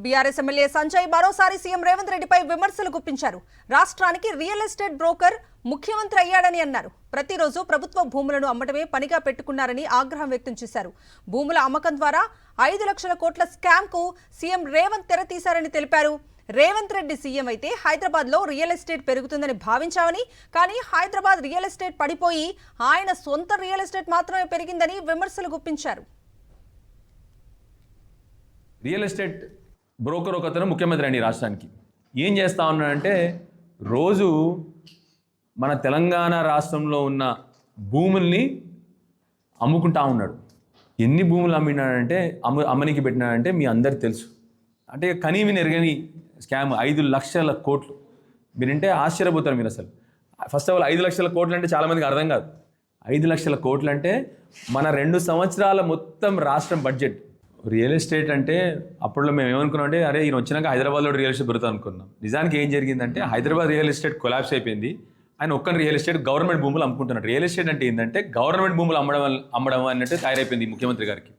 BRS MLA Sanjay మరోసారి CM Revanth రెడ్డిపై విమర్శలు గుప్పించారు. రాష్ట్రానికి రియల్ ఎస్టేట్ బ్రోకర్ ముఖ్యమంత్రి అయ్యాడని అన్నారు. ప్రతిరోజు ప్రభుత్వ భూములను అమ్మటమే పనిగా పెట్టుకున్నారని ఆగ్రహం వ్యక్తం చేశారు. భూముల అమ్మకం ద్వారా 5 లక్షల కోట్ల స్కామ్ కు సీఎం రేవంత్ తెరతీశారని తెలిపారు. రేవంత్ రెడ్డి సీఎం అయితే హైదరాబాద్ లో రియల్ ఎస్టేట్ పెరుగుతుందని భావించామని, కానీ హైదరాబాద్ రియల్ ఎస్టేట్ పడిపోయి ఆయన సొంత రియల్ ఎస్టేట్ మాత్రమే పెరిగిందని విమర్శలు గుప్పించారు. రియల్ ఎస్టేట్ బ్రోకర్ ఒకతను ముఖ్యమంత్రి అండి రాష్ట్రానికి. ఏం చేస్తా ఉన్నాడంటే రోజు మన తెలంగాణ రాష్ట్రంలో ఉన్న భూముల్ని అమ్ముకుంటా ఉన్నాడు. ఎన్ని భూములు అమ్మినాడంటే అమ్మనికి పెట్టినాడంటే మీ అందరికి తెలుసు. అంటే కనీవి నెరగని స్కామ్ 5 లక్షల కోట్లు. మీరంటే ఆశ్చర్యపోతారు మీరు అసలు. ఫస్ట్ ఆఫ్ ఆల్ 5 లక్షల కోట్లు అంటే చాలామందికి అర్థం కాదు. 5 లక్షల కోట్లు అంటే మన 2 సంవత్సరాల మొత్తం రాష్ట్రం బడ్జెట్. రియల్ ఎస్టేట్ అంటే అప్పుడు మేము ఏమనుకున్నాం అంటే అరే ఈయన వచ్చినాక హైదరాబాద్లో రియల్ ఎస్టేట్ పెరుగుతా అనుకున్నాం. నిజానికి ఏం జరిగిందంటే హైదరాబాద్ రియల్ ఎస్టేట్ కొలాప్స్ అయిపోయింది. ఆయన ఒక్కని రియల్ ఎస్టేట్ గవర్నమెంట్ భూములు అమ్ముకుంటున్నాడు. రియల్ ఎస్టేట్ అంటే ఏంటంటే గవర్నమెంట్ భూములు అమ్మడం అన్నట్టు తయారైపోయింది ముఖ్యమంత్రి గారికి.